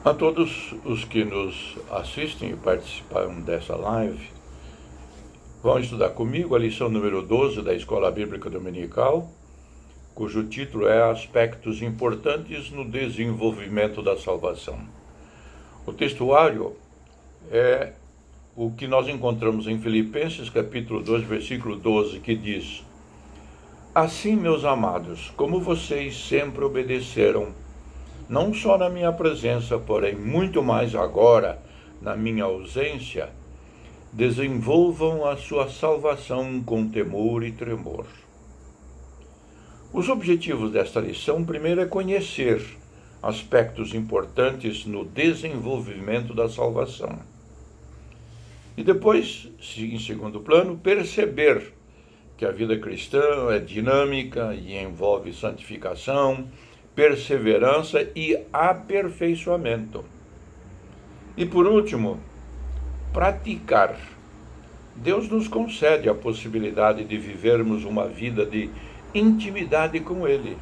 A todos os que nos assistem e participaram dessa live, vão estudar comigo a lição número 12 da Escola Bíblica Dominical, cujo título é Aspectos Importantes no Desenvolvimento da Salvação. O textuário é o que nós encontramos em Filipenses capítulo 2, versículo 12, que diz: Assim, meus amados, como vocês sempre obedeceram, não só na minha presença, porém muito mais agora, na minha ausência, desenvolvam a sua salvação com temor e tremor. Os objetivos desta lição, primeiro, é conhecer aspectos importantes no desenvolvimento da salvação. E depois, em segundo plano, perceber que a vida cristã é dinâmica e envolve santificação, perseverança e aperfeiçoamento. E por último, praticar. Deus nos concede a possibilidade de vivermos uma vida de intimidade com Ele.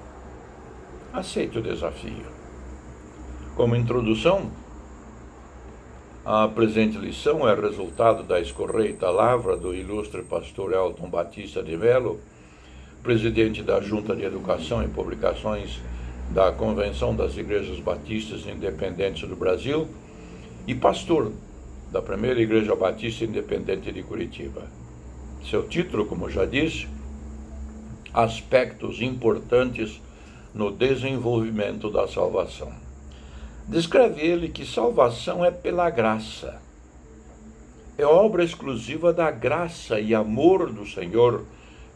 Aceite o desafio. Como introdução, a presente lição é resultado da escorreita lavra do ilustre pastor Elton Batista de Mello, presidente da Junta de Educação e Publicações da Convenção das Igrejas Batistas Independentes do Brasil e pastor da primeira Igreja Batista Independente de Curitiba. Seu título, como já disse, Aspectos Importantes no Desenvolvimento da Salvação. Descreve ele que salvação é pela graça. É obra exclusiva da graça e amor do Senhor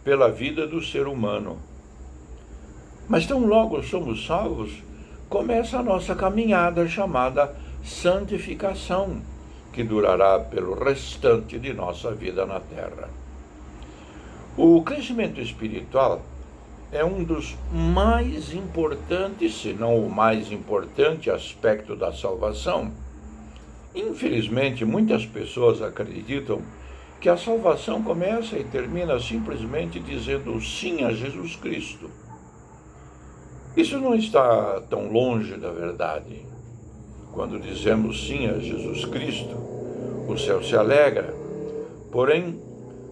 pela vida do ser humano. Mas tão logo somos salvos, começa a nossa caminhada chamada santificação, que durará pelo restante de nossa vida na terra. O crescimento espiritual é um dos mais importantes, se não o mais importante aspecto da salvação. Infelizmente, muitas pessoas acreditam que a salvação começa e termina simplesmente dizendo sim a Jesus Cristo. Isso não está tão longe da verdade. Quando dizemos sim a Jesus Cristo, o céu se alegra, porém,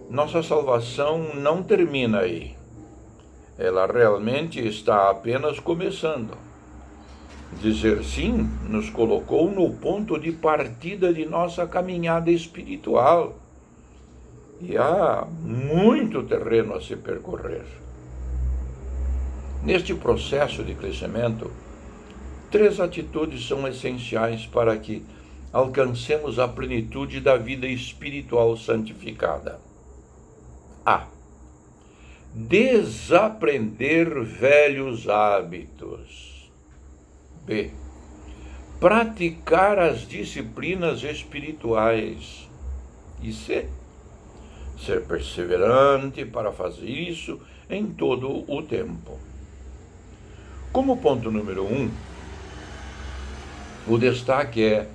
nossa salvação não termina aí. Ela realmente está apenas começando. Dizer sim nos colocou no ponto de partida de nossa caminhada espiritual. E há muito terreno a se percorrer. Neste processo de crescimento, 3 atitudes são essenciais para que alcancemos a plenitude da vida espiritual santificada. A. Desaprender velhos hábitos. B. Praticar as disciplinas espirituais. E C. Ser perseverante para fazer isso em todo o tempo. Como ponto número 1, o destaque é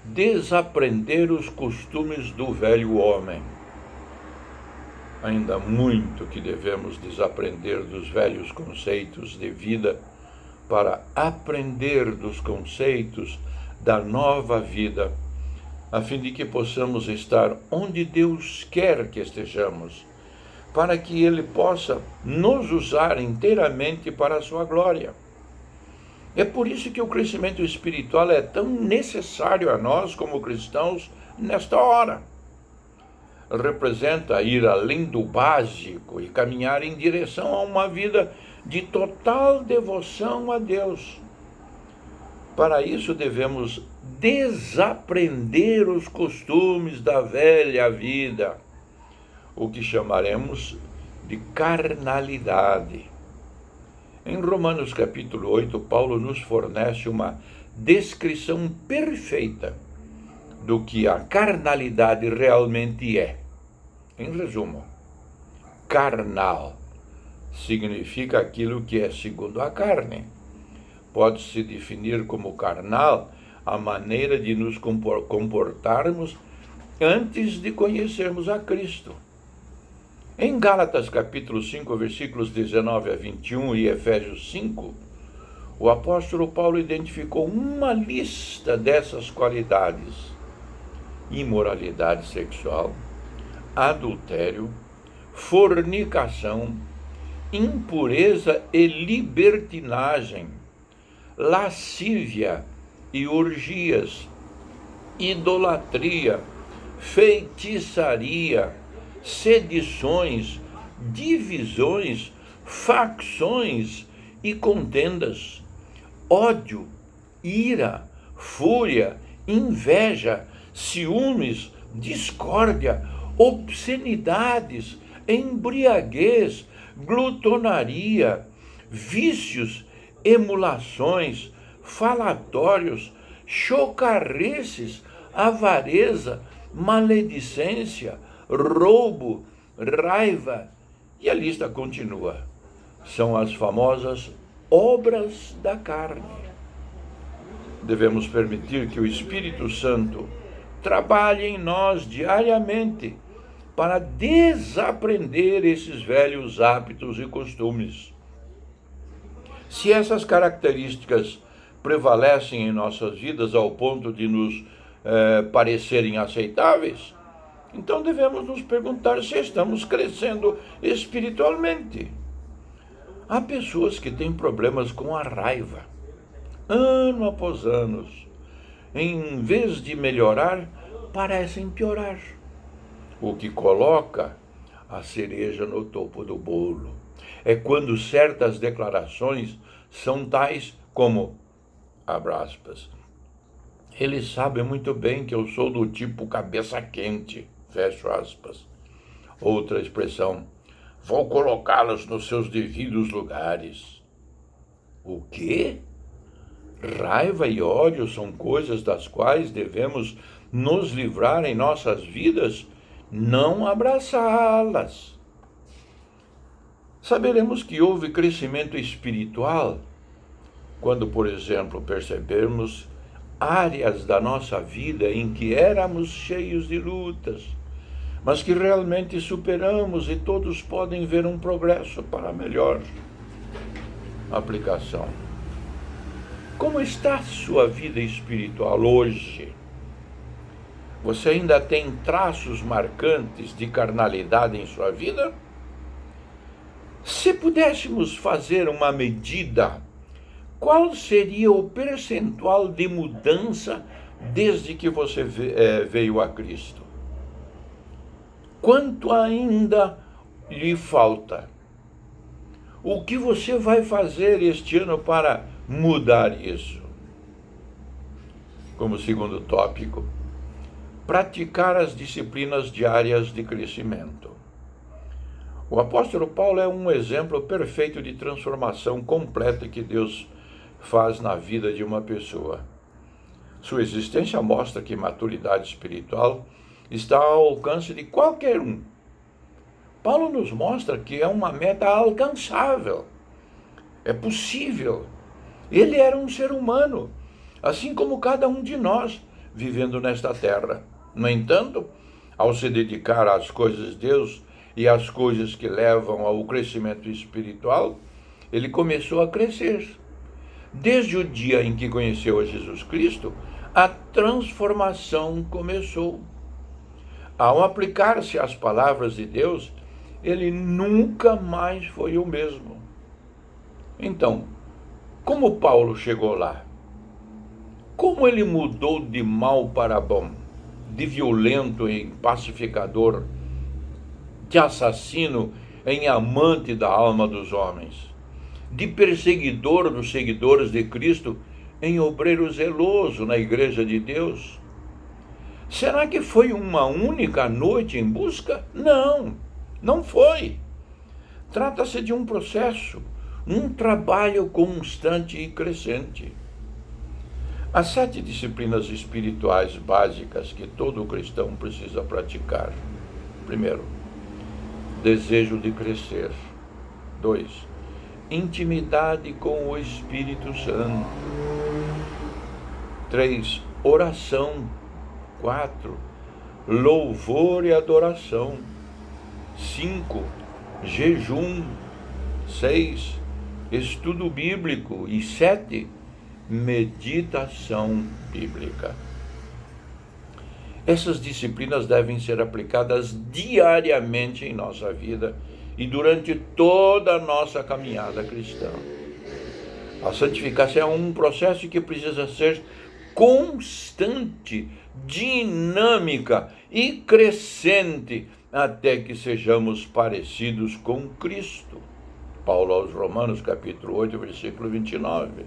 desaprender os costumes do velho homem. Ainda muito que devemos desaprender dos velhos conceitos de vida para aprender dos conceitos da nova vida, a fim de que possamos estar onde Deus quer que estejamos, para que Ele possa nos usar inteiramente para a sua glória. É por isso que o crescimento espiritual é tão necessário a nós como cristãos nesta hora. Representa ir além do básico e caminhar em direção a uma vida de total devoção a Deus. Para isso devemos desaprender os costumes da velha vida, o que chamaremos de carnalidade. Em Romanos capítulo 8, Paulo nos fornece uma descrição perfeita do que a carnalidade realmente é. Em resumo, carnal significa aquilo que é segundo a carne. Pode-se definir como carnal a maneira de nos comportarmos antes de conhecermos a Cristo. Em Gálatas capítulo 5, versículos 19 a 21 e Efésios 5, o apóstolo Paulo identificou uma lista dessas qualidades: imoralidade sexual, adultério, fornicação, impureza e libertinagem, lascívia e orgias, idolatria, feitiçaria, sedições, divisões, facções e contendas, ódio, ira, fúria, inveja, ciúmes, discórdia, obscenidades, embriaguez, glutonaria, vícios, emulações, falatórios, chocarreces, avareza, maledicência, roubo, raiva, e a lista continua. São as famosas obras da carne. Devemos permitir que o Espírito Santo trabalhe em nós diariamente para desaprender esses velhos hábitos e costumes. Se essas características prevalecem em nossas vidas ao ponto de nos parecerem aceitáveis, então devemos nos perguntar se estamos crescendo espiritualmente. Há pessoas que têm problemas com a raiva, ano após ano. Em vez de melhorar, parecem piorar, o que coloca a cereja no topo do bolo. É quando certas declarações são tais como, abre aspas, ele sabe muito bem que eu sou do tipo cabeça quente, fecho aspas. Outra expressão, vou colocá-los nos seus devidos lugares. O quê? Raiva e ódio são coisas das quais devemos nos livrar em nossas vidas, não abraçá-las. Saberemos que houve crescimento espiritual quando, por exemplo, percebermos áreas da nossa vida em que éramos cheios de lutas, mas que realmente superamos e todos podem ver um progresso para melhor. Aplicação. Como está a sua vida espiritual hoje? Você ainda tem traços marcantes de carnalidade em sua vida? Se pudéssemos fazer uma medida, qual seria o percentual de mudança desde que você veio a Cristo? Quanto ainda lhe falta? O que você vai fazer este ano para mudar isso? Como segundo tópico, praticar as disciplinas diárias de crescimento. O apóstolo Paulo é um exemplo perfeito de transformação completa que Deus faz na vida de uma pessoa. Sua existência mostra que maturidade espiritual está ao alcance de qualquer um. Paulo nos mostra que é uma meta alcançável. É possível. Ele era um ser humano, assim como cada um de nós, vivendo nesta terra. No entanto, ao se dedicar às coisas de Deus e às coisas que levam ao crescimento espiritual, ele começou a crescer. Desde o dia em que conheceu a Jesus Cristo, a transformação começou. Ao aplicar-se às palavras de Deus, ele nunca mais foi o mesmo. Então, como Paulo chegou lá? Como ele mudou de mal para bom, de violento em pacificador, de assassino em amante da alma dos homens, de perseguidor dos seguidores de Cristo em obreiro zeloso na igreja de Deus? Será que foi uma única noite em busca? Não, não foi. Trata-se de um processo, um trabalho constante e crescente. As 7 disciplinas espirituais básicas que todo cristão precisa praticar. Primeiro, desejo de crescer. 2, intimidade com o Espírito Santo. 3, oração. 4, louvor e adoração. 5, jejum. 6, estudo bíblico e 7, meditação bíblica. Essas disciplinas devem ser aplicadas diariamente em nossa vida e durante toda a nossa caminhada cristã. A santificação é um processo que precisa ser constante, dinâmica e crescente até que sejamos parecidos com Cristo. Paulo aos Romanos, capítulo 8, versículo 29.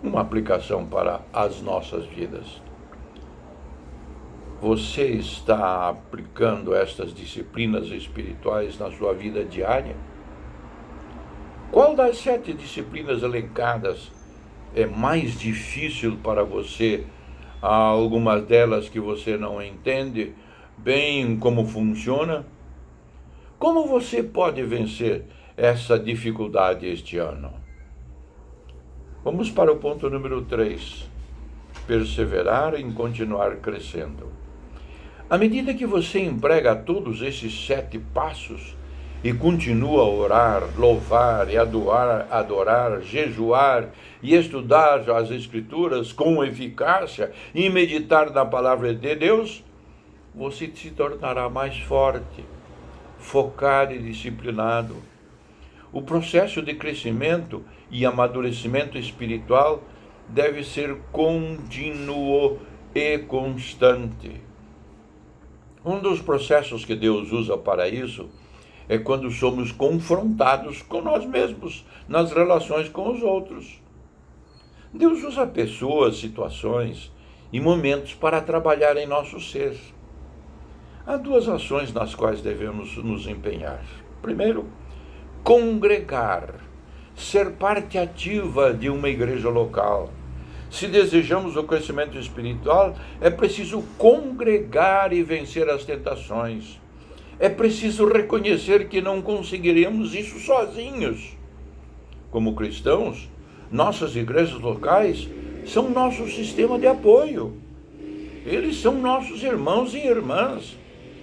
Uma aplicação para as nossas vidas. Você está aplicando estas disciplinas espirituais na sua vida diária? Qual das 7 disciplinas elencadas é mais difícil para você? Há algumas delas que você não entende bem como funciona? Como você pode vencer essa dificuldade este ano? Vamos para o ponto número 3. Perseverar em continuar crescendo. À medida que você emprega todos esses 7 passos e continua a orar, louvar e adorar, jejuar e estudar as Escrituras com eficácia e meditar na palavra de Deus, você se tornará mais forte, focado e disciplinado. O processo de crescimento e amadurecimento espiritual deve ser contínuo e constante. Um dos processos que Deus usa para isso é quando somos confrontados com nós mesmos, nas relações com os outros. Deus usa pessoas, situações e momentos para trabalhar em nosso ser. Há 2 ações nas quais devemos nos empenhar. Primeiro, congregar, ser parte ativa de uma igreja local. Se desejamos o crescimento espiritual, é preciso congregar e vencer as tentações. É preciso reconhecer que não conseguiremos isso sozinhos. Como cristãos, nossas igrejas locais são nosso sistema de apoio. Eles são nossos irmãos e irmãs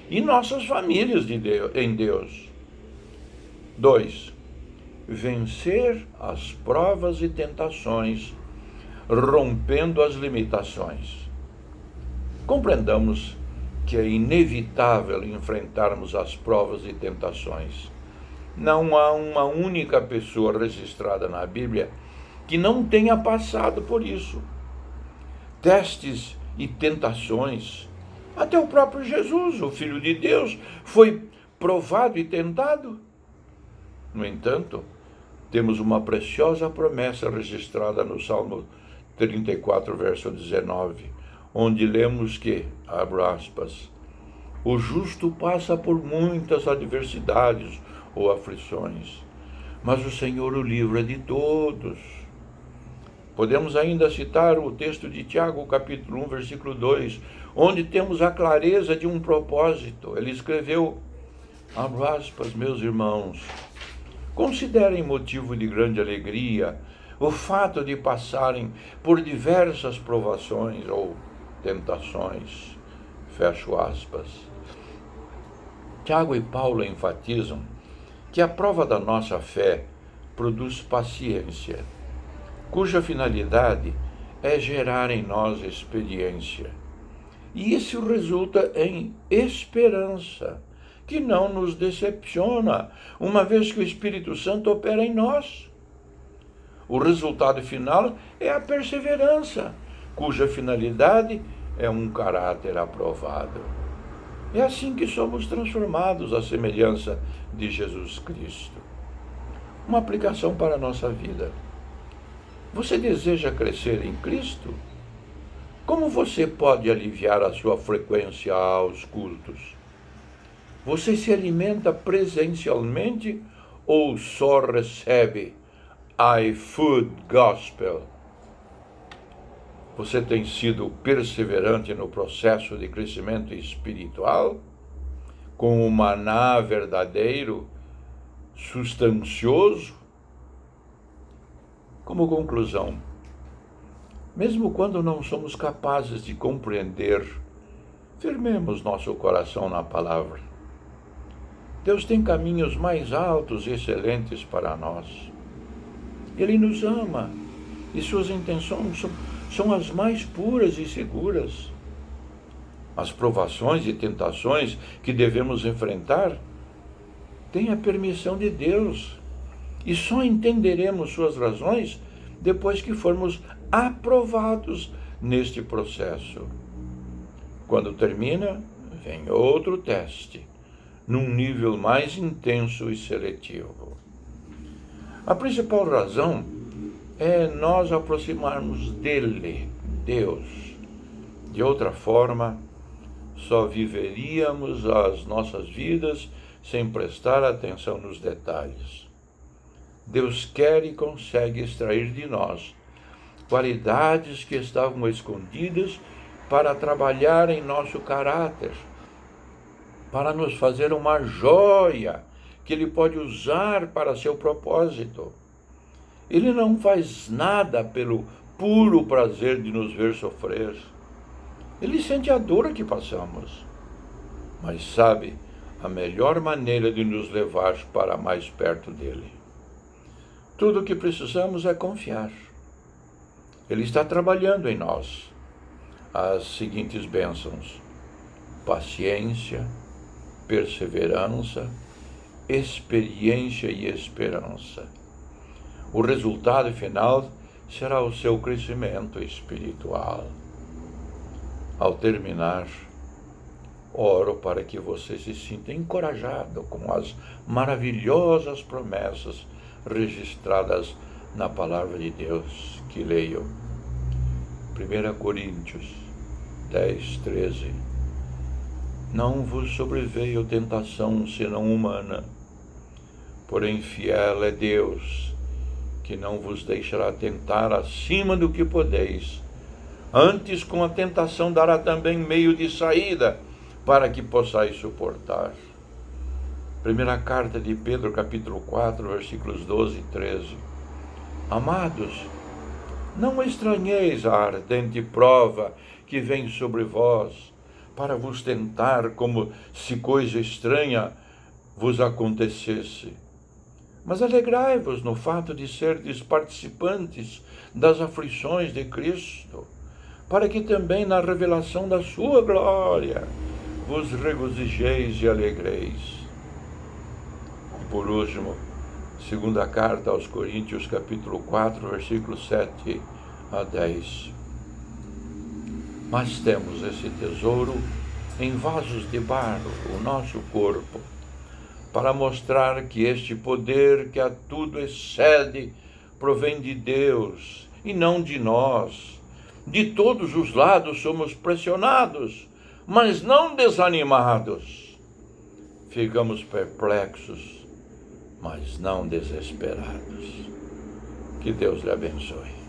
e nossas famílias em Deus. 2. Vencer as provas e tentações, rompendo as limitações. Compreendamos que é inevitável enfrentarmos as provas e tentações. Não há uma única pessoa registrada na Bíblia que não tenha passado por isso. Testes e tentações. Até o próprio Jesus, o Filho de Deus, foi provado e tentado. No entanto, temos uma preciosa promessa registrada no Salmo 34, verso 19, onde lemos que, abro aspas, o justo passa por muitas adversidades ou aflições, mas o Senhor o livra de todos. Podemos ainda citar o texto de Tiago, capítulo 1, versículo 2, onde temos a clareza de um propósito. Ele escreveu, abro aspas, meus irmãos, considerem motivo de grande alegria o fato de passarem por diversas provações ou tentações, fecho aspas. Tiago e Paulo enfatizam que a prova da nossa fé produz paciência, cuja finalidade é gerar em nós experiência. E isso resulta em esperança, que não nos decepciona, uma vez que o Espírito Santo opera em nós. O resultado final é a perseverança, cuja finalidade é um caráter aprovado. É assim que somos transformados à semelhança de Jesus Cristo. Uma aplicação para a nossa vida. Você deseja crescer em Cristo? Como você pode aliviar a sua frequência aos cultos? Você se alimenta presencialmente ou só recebe iFood Gospel? Você tem sido perseverante no processo de crescimento espiritual? Com o maná verdadeiro, substancioso? Como conclusão, mesmo quando não somos capazes de compreender, firmemos nosso coração na palavra. Deus tem caminhos mais altos e excelentes para nós. Ele nos ama e suas intenções são as mais puras e seguras. As provações e tentações que devemos enfrentar têm a permissão de Deus e só entenderemos suas razões depois que formos aprovados neste processo. Quando termina, vem outro teste, num nível mais intenso e seletivo. A principal razão é nós aproximarmos dele, Deus. De outra forma, só viveríamos as nossas vidas sem prestar atenção nos detalhes. Deus quer e consegue extrair de nós qualidades que estavam escondidas para trabalhar em nosso caráter, para nos fazer uma joia que Ele pode usar para seu propósito. Ele não faz nada pelo puro prazer de nos ver sofrer. Ele sente a dor que passamos, mas sabe a melhor maneira de nos levar para mais perto dele. Tudo o que precisamos é confiar. Ele está trabalhando em nós as seguintes bênçãos: paciência, perseverança, experiência e esperança. O resultado final será o seu crescimento espiritual. Ao terminar, oro para que você se sinta encorajado com as maravilhosas promessas registradas na palavra de Deus, que leio. 1 Coríntios 10, 13. Não vos sobreveio tentação senão humana, porém fiel é Deus, que não vos deixará tentar acima do que podeis. Antes, com a tentação, dará também meio de saída, para que possais suportar. Primeira carta de Pedro, capítulo 4, versículos 12 e 13. Amados, não estranheis a ardente prova que vem sobre vós, para vos tentar como se coisa estranha vos acontecesse. Mas alegrai-vos no fato de serdes participantes das aflições de Cristo, para que também na revelação da sua glória vos regozijeis e alegreis. E por último, segunda carta aos Coríntios, capítulo 4, versículos 7 a 10. Mas temos esse tesouro em vasos de barro, o nosso corpo, para mostrar que este poder que a tudo excede provém de Deus e não de nós. De todos os lados somos pressionados, mas não desanimados. Ficamos perplexos, mas não desesperados. Que Deus lhe abençoe.